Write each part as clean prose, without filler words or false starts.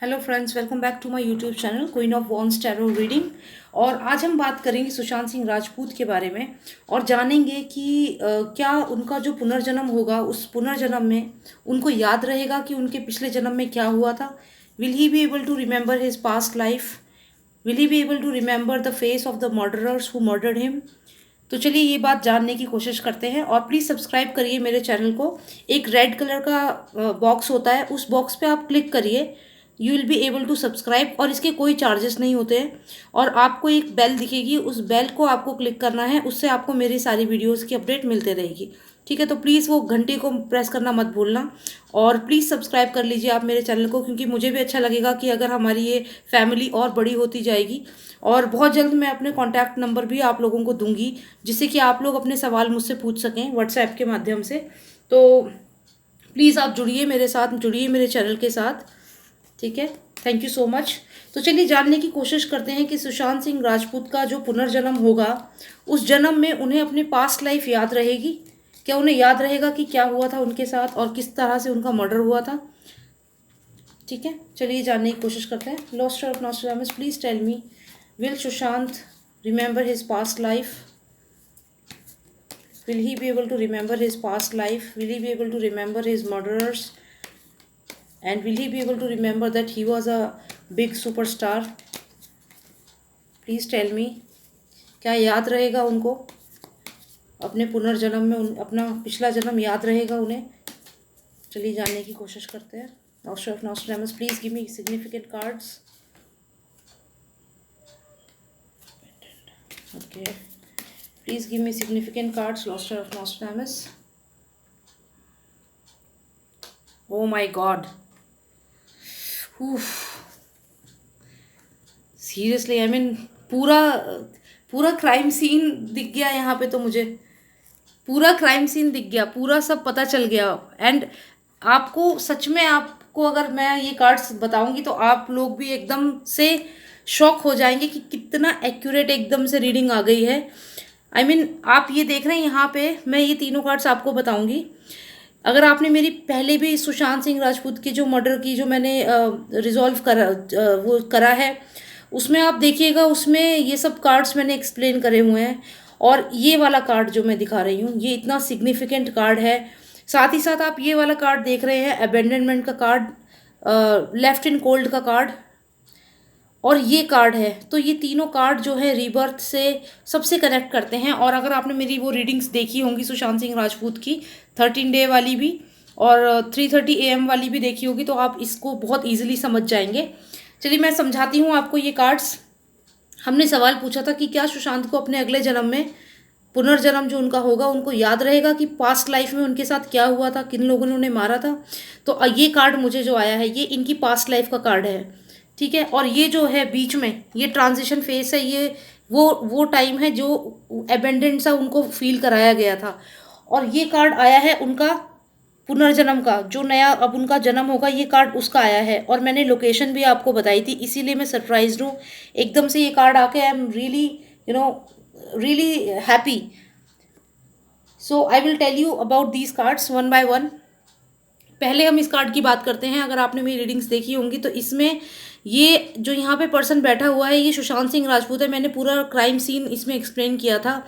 Hello friends, welcome back to my YouTube channel queen of wands tarot reading. और आज हम बात करेंगे सुशांत सिंह राजपूत के बारे में और जानेंगे कि क्या उनका जो पुनर्जन्म होगा उस पुनर्जन्म में उनको याद रहेगा कि उनके पिछले जन्म में क्या हुआ था। Will he be able to remember his past life? Will he be able to remember the face of the murderers who murdered him? तो चलिए ये बात जानने की कोशिश करते हैं और प्लीज़ सब्सक्राइब करिए मेरे चैनल को। एक रेड कलर का बॉक्स होता है, उस बॉक्स पे आप क्लिक करिए, you will be able to subscribe और इसके कोई चार्जेस नहीं होते हैं। और आपको एक बेल दिखेगी, उस बेल को आपको क्लिक करना है, उससे आपको मेरी सारी वीडियोस की अपडेट मिलते रहेगी। ठीक है, तो प्लीज़ वो घंटे को प्रेस करना मत भूलना और प्लीज़ सब्सक्राइब कर लीजिए आप मेरे चैनल को, क्योंकि मुझे भी अच्छा लगेगा कि अगर हमारी ये फैमिली और बड़ी होती जाएगी। और बहुत जल्द मैं अपने कॉन्टैक्ट नंबर भी आप लोगों को दूंगी, जिससे कि आप लोग अपने सवाल मुझसे पूछ सकें व्हाट्सएप के माध्यम से। तो प्लीज़ आप जुड़िए मेरे साथ, जुड़िए मेरे चैनल के साथ। ठीक है, थैंक यू सो मच। तो चलिए जानने की कोशिश करते हैं कि सुशांत सिंह राजपूत का जो पुनर्जन्म होगा उस जन्म में उन्हें अपनी पास्ट लाइफ याद रहेगी। क्या उन्हें याद रहेगा कि क्या हुआ था उनके साथ और किस तरह से उनका मर्डर हुआ था? ठीक है, चलिए जानने की कोशिश करते हैं। Lost art of Nostradamus, please tell me, will Sushant remember his past life? Will he be able to remember his past life? Will he be able to remember his murderers? And will he be able to remember that he was a big superstar? Please tell me, क्या याद रहेगा उनको अपने पुनर्जन्म में? अपना पिछला जन्म याद रहेगा उन्हें? चलिए जानने की कोशिश करते हैं। Master of Nostradamus, please give me significant cards. Okay, please give me significant cards, Master of Nostradamus. Oh my God. Seriously, I mean पूरा पूरा क्राइम सीन दिख गया यहाँ पे। तो मुझे पूरा क्राइम सीन दिख गया, पूरा सब पता चल गया। एंड आपको सच में, आपको अगर मैं ये कार्ड्स बताऊंगी तो आप लोग भी एकदम से शॉक हो जाएंगे कि कितना एक्यूरेट एकदम से रीडिंग आ गई है। आई मीन आप ये देख रहे हैं यहाँ पे, मैं ये तीनों कार्ड्स आपको बताऊंगी। अगर आपने मेरी पहले भी सुशांत सिंह राजपूत की जो मर्डर की जो मैंने रिजॉल्व करा, वो करा है, उसमें आप देखिएगा, उसमें ये सब कार्ड्स मैंने एक्सप्लेन करे हुए हैं। और ये वाला कार्ड जो मैं दिखा रही हूँ ये इतना सिग्निफिकेंट कार्ड है। साथ ही साथ आप ये वाला कार्ड देख रहे हैं, अबेंडनमेंट का कार्ड, लेफ्ट इन कोल्ड का कार्ड, और ये कार्ड है। तो ये तीनों कार्ड जो है रीबर्थ से सबसे कनेक्ट करते हैं। और अगर आपने मेरी वो रीडिंग्स देखी होंगी सुशांत सिंह राजपूत की 13 डे वाली भी और 3:30 AM वाली भी देखी होगी, तो आप इसको बहुत ईजिली समझ जाएंगे। चलिए मैं समझाती हूँ आपको ये कार्ड्स। हमने सवाल पूछा था कि क्या सुशांत को अपने अगले जन्म में, पुनर्जन्म जो उनका होगा, उनको याद रहेगा कि पास्ट लाइफ में उनके साथ क्या हुआ था, किन लोगों ने उन्हें मारा था। तो ये कार्ड मुझे जो आया है ये इनकी पास्ट लाइफ का कार्ड है। ठीक है, और ये जो है बीच में ये ट्रांजिशन फेस है, ये वो टाइम है जो एबेंडेंट सा उनको फील कराया गया था। और ये कार्ड आया है उनका पुनर्जन्म का, जो नया अब उनका जन्म होगा, ये कार्ड उसका आया है। और मैंने लोकेशन भी आपको बताई थी, इसीलिए मैं सरप्राइज्ड हूँ एकदम से ये कार्ड आके। I am really really happy. So I will tell you about these cards one by one. पहले हम इस कार्ड की बात करते हैं। अगर आपने मेरी रीडिंग्स देखी होंगी तो इसमें ये जो यहाँ पे पर्सन बैठा हुआ है ये सुशांत सिंह राजपूत है। मैंने पूरा क्राइम सीन इसमें एक्सप्लेन किया था।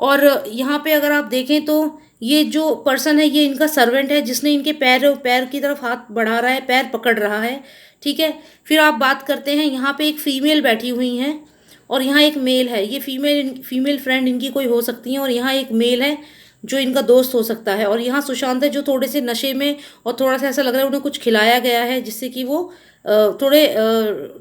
और यहाँ पे अगर आप देखें तो ये जो पर्सन है ये इनका सर्वेंट है, जिसने इनके पैर की तरफ हाथ बढ़ा रहा है, पैर पकड़ रहा है। ठीक है, फिर आप बात करते हैं, यहाँ पे एक फीमेल बैठी हुई हैं और यहाँ एक मेल है। ये फीमेल फ्रेंड इनकी कोई हो सकती है और यहाँ एक मेल है जो इनका दोस्त हो सकता है। और यहाँ सुशांत है जो थोड़े से नशे में और थोड़ा सा ऐसा लग रहा है उन्हें कुछ खिलाया गया है, जिससे कि वो थोड़े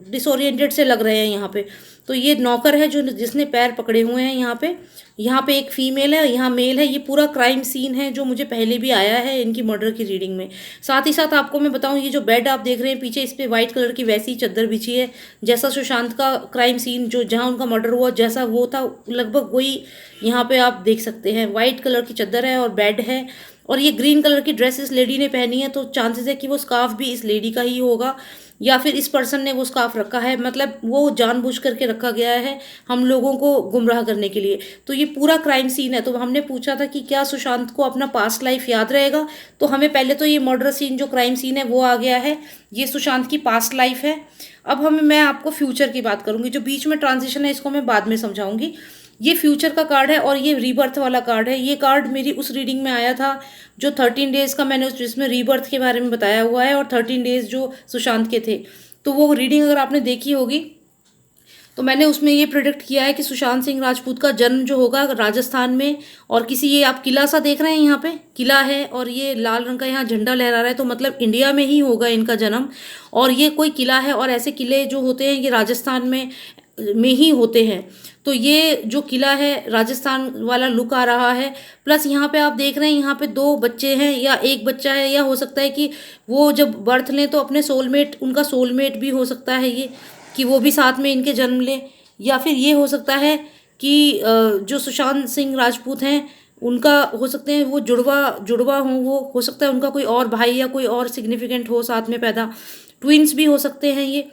डिसोरिएंटेड से लग रहे हैं यहाँ पे। तो ये नौकर है जो जिसने पैर पकड़े हुए हैं यहाँ पे एक फीमेल है, यहाँ मेल है। ये पूरा क्राइम सीन है जो मुझे पहले भी आया है इनकी मर्डर की रीडिंग में। साथ ही साथ आपको मैं बताऊँ, ये जो बेड आप देख रहे हैं पीछे, इस पर वाइट कलर की वैसी चादर बिछी है जैसा सुशांत का क्राइम सीन जो जहाँ उनका मर्डर हुआ जैसा वो था, लगभग वही यहाँ पे आप देख सकते हैं। वाइट कलर की चादर है और बेड है और ये ग्रीन कलर की ड्रेस इस लेडी ने पहनी है, तो चांसेस है कि वो स्कार्फ भी इस लेडी का ही होगा, या फिर इस पर्सन ने वो स्कार्फ रखा है, मतलब वो जानबूझ करके रखा गया है हम लोगों को गुमराह करने के लिए। तो ये पूरा क्राइम सीन है। तो हमने पूछा था कि क्या सुशांत को अपना पास्ट लाइफ याद रहेगा, तो हमें पहले तो ये मर्डर सीन जो क्राइम सीन है वो आ गया है, ये सुशांत की पास्ट लाइफ है। अब मैं आपको फ्यूचर की बात करूंगी, जो बीच में ट्रांजिशन है इसको मैं बाद में समझाऊंगी। ये फ्यूचर का कार्ड है और ये रीबर्थ वाला कार्ड है। ये कार्ड मेरी उस रीडिंग में आया था जो 13 डेज का मैंने जिसमें रीबर्थ के बारे में बताया हुआ है, और 13 डेज जो सुशांत के थे। तो वो रीडिंग अगर आपने देखी होगी तो मैंने उसमें ये प्रिडिक्ट किया है कि सुशांत सिंह राजपूत का जन्म जो होगा राजस्थान में, और किसी, ये आप किला सा देख रहे हैं, यहाँ पे किला है और ये लाल रंग का यहाँ झंडा लहरा रहा है, तो मतलब इंडिया में ही होगा इनका जन्म। और ये कोई किला है, और ऐसे किले जो होते हैं ये राजस्थान में ही होते हैं। तो ये जो किला है राजस्थान वाला लुक आ रहा है। प्लस यहाँ पे आप देख रहे हैं यहाँ पे 2 बच्चे हैं या एक बच्चा है, या हो सकता है कि वो जब बर्थ लें तो अपने सोलमेट, उनका सोलमेट भी हो सकता है ये, कि वो भी साथ में इनके जन्म लें। या फिर ये हो सकता है कि जो सुशांत सिंह राजपूत हैं उनका हो सकते हैं वो जुड़वा जुड़वा हों, वो हो सकता है उनका कोई और भाई या कोई और सिग्निफिकेंट हो साथ में पैदा, ट्विंस भी हो सकते हैं ये।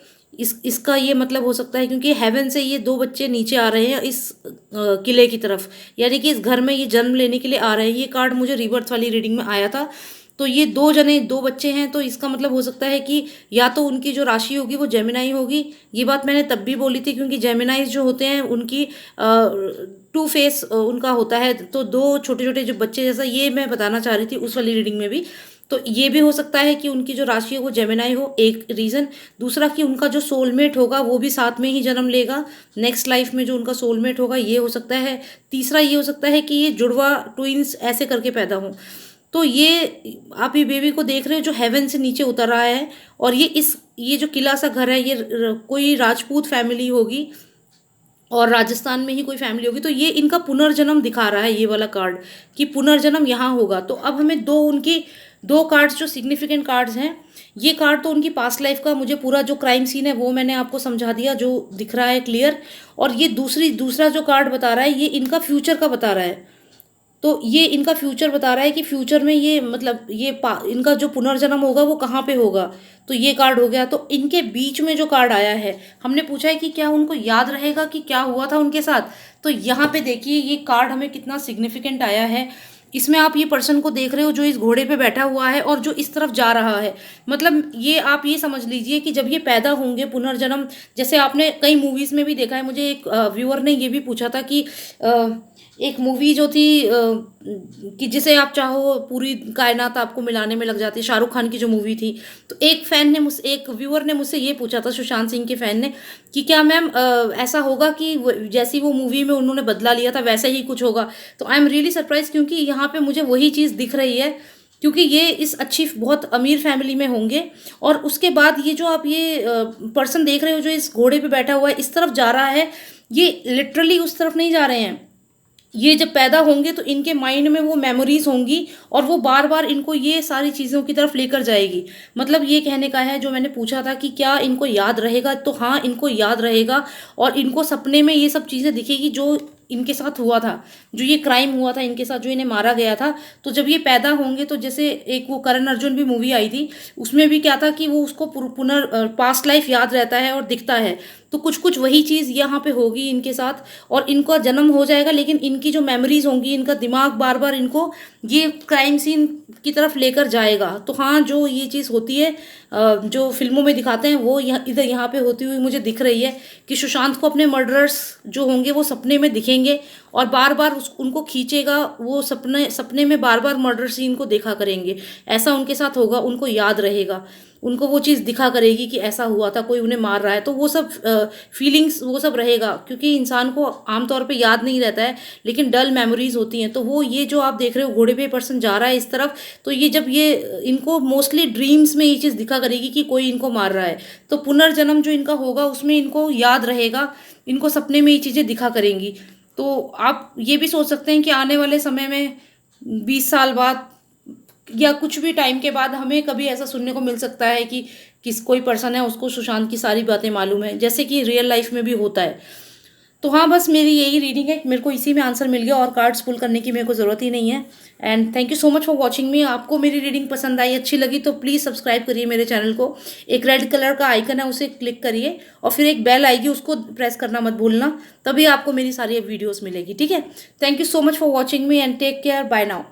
इसका ये मतलब हो सकता है क्योंकि हेवन से ये 2 बच्चे नीचे आ रहे हैं इस किले की तरफ, यानी कि इस घर में ये जन्म लेने के लिए आ रहे हैं। ये कार्ड मुझे रिबर्थ वाली रीडिंग में आया था। तो ये 2 बच्चे हैं, तो इसका मतलब हो सकता है कि या तो उनकी जो राशि होगी वो जेमिनाई होगी। ये बात मैंने तब भी बोली थी क्योंकि जेमिनाइज जो होते हैं उनकी 2 फेस उनका होता है, तो 2 छोटे छोटे जो बच्चे जैसा, ये मैं बताना चाह रही थी उस वाली रीडिंग में भी। तो ये भी हो सकता है कि उनकी जो राशि है वो जेमिनाई हो, एक रीज़न। दूसरा कि उनका जो सोलमेट होगा वो भी साथ में ही जन्म लेगा नेक्स्ट लाइफ में, जो उनका सोलमेट होगा ये हो सकता है। तीसरा ये हो सकता है कि ये जुड़वा ट्विंस ऐसे करके पैदा हों। तो ये आप ये बेबी को देख रहे हो जो हेवन से नीचे उतर रहा है, और ये जो किला सा घर है ये कोई राजपूत फैमिली होगी और राजस्थान में ही कोई फैमिली होगी। तो ये इनका पुनर्जन्म दिखा रहा है ये वाला कार्ड, कि पुनर्जन्म यहाँ होगा। तो अब हमें उनकी 2 कार्ड्स जो सिग्निफिकेंट कार्ड्स हैं, ये कार्ड तो उनकी पास्ट लाइफ का, मुझे पूरा जो क्राइम सीन है वो मैंने आपको समझा दिया, जो दिख रहा है क्लियर। और ये दूसरा जो कार्ड बता रहा है ये इनका फ्यूचर का बता रहा है। तो ये इनका फ्यूचर बता रहा है कि फ्यूचर में ये मतलब इनका जो पुनर्जन्म होगा वो कहाँ पे होगा। तो ये कार्ड हो गया। तो इनके बीच में जो कार्ड आया है, हमने पूछा है कि क्या उनको याद रहेगा कि क्या हुआ था उनके साथ। तो यहाँ पे देखिए ये कार्ड हमें कितना सिग्निफिकेंट आया है। इसमें आप ये पर्सन को देख रहे हो जो इस घोड़े पे बैठा हुआ है और जो इस तरफ जा रहा है। मतलब ये आप ये समझ लीजिए कि जब ये पैदा होंगे पुनर्जन्म, जैसे आपने कई मूवीज़ में भी देखा है। मुझे एक व्यूअर ने ये भी पूछा था कि एक मूवी जो थी कि जिसे आप चाहो पूरी कायनात आपको मिलाने में लग जाती है, शाहरुख खान की जो मूवी थी। तो एक व्यूअर ने मुझसे ये पूछा था, सुशांत सिंह के फैन ने, कि क्या मैम ऐसा होगा कि जैसी वो मूवी में उन्होंने बदला लिया था वैसा ही कुछ होगा। तो आई एम रियली सरप्राइज, क्योंकि यहाँ पे मुझे वही चीज़ दिख रही है, क्योंकि ये इस अच्छी बहुत अमीर फैमिली में होंगे। और उसके बाद ये जो आप ये पर्सन देख रहे हो जो इस घोड़े पे बैठा हुआ है इस तरफ जा रहा है, ये लिटरली उस तरफ नहीं जा रहे हैं। ये जब पैदा होंगे तो इनके माइंड में वो मेमोरीज होंगी और वो बार बार इनको ये सारी चीज़ों की तरफ लेकर जाएगी। मतलब ये कहने का है, जो मैंने पूछा था कि क्या इनको याद रहेगा, तो हाँ इनको याद रहेगा। और इनको सपने में ये सब चीज़ें दिखेगी जो इनके साथ हुआ था, जो ये क्राइम हुआ था इनके साथ, जो इन्हें मारा गया था। तो जब ये पैदा होंगे तो जैसे एक वो करण अर्जुन भी मूवी आई थी, उसमें भी क्या था कि वो उसको पास्ट लाइफ याद रहता है और दिखता है। तो कुछ कुछ वही चीज़ यहाँ पे होगी इनके साथ, और इनका जन्म हो जाएगा, लेकिन इनकी जो मेमोरीज होंगी, इनका दिमाग बार बार इनको ये क्राइम सीन की तरफ लेकर जाएगा। तो हाँ, जो ये चीज़ होती है जो फिल्मों में दिखाते हैं वो यहाँ पे होती हुई मुझे दिख रही है, कि सुशांत को अपने मर्डरर्स जो होंगे वो सपने में दिखेंगे और बार बार उनको खींचेगा। वो सपने में बार बार मर्डर सीन को देखा करेंगे। ऐसा उनके साथ होगा, उनको याद रहेगा, उनको वो चीज़ दिखा करेगी कि ऐसा हुआ था, कोई उन्हें मार रहा है। तो वो सब फीलिंग्स वो सब रहेगा, क्योंकि इंसान को आमतौर पे याद नहीं रहता है, लेकिन डल मेमोरीज होती हैं। तो वो ये जो आप देख रहे हो घोड़े पे पर्सन जा रहा है इस तरफ, तो ये जब ये इनको मोस्टली ड्रीम्स में ये चीज़ दिखा करेगी कि कोई इनको मार रहा है। तो पुनर्जन्म जो इनका होगा उसमें इनको याद रहेगा, इनको सपने में ये चीज़ें दिखा करेंगी। तो आप ये भी सोच सकते हैं कि आने वाले समय में 20 साल बाद या कुछ भी टाइम के बाद हमें कभी ऐसा सुनने को मिल सकता है कि कोई पर्सन है उसको सुशांत की सारी बातें मालूम है, जैसे कि रियल लाइफ में भी होता है। तो हाँ, बस मेरी यही रीडिंग है, मेरे को इसी में आंसर मिल गया और कार्ड्स पुल करने की मेरे को ज़रूरत ही नहीं है। And thank you so much for watching मी। आपको मेरी रीडिंग पसंद आई, अच्छी लगी तो प्लीज़ सब्सक्राइब करिए मेरे चैनल को। एक रेड कलर का आइकन है, उसे क्लिक करिए और फिर एक बेल आएगी, उसको प्रेस करना मत भूलना, तभी आपको मेरी सारी वीडियोज़ मिलेगी, ठीक है। Thank you so much for watching me and take care, bye now.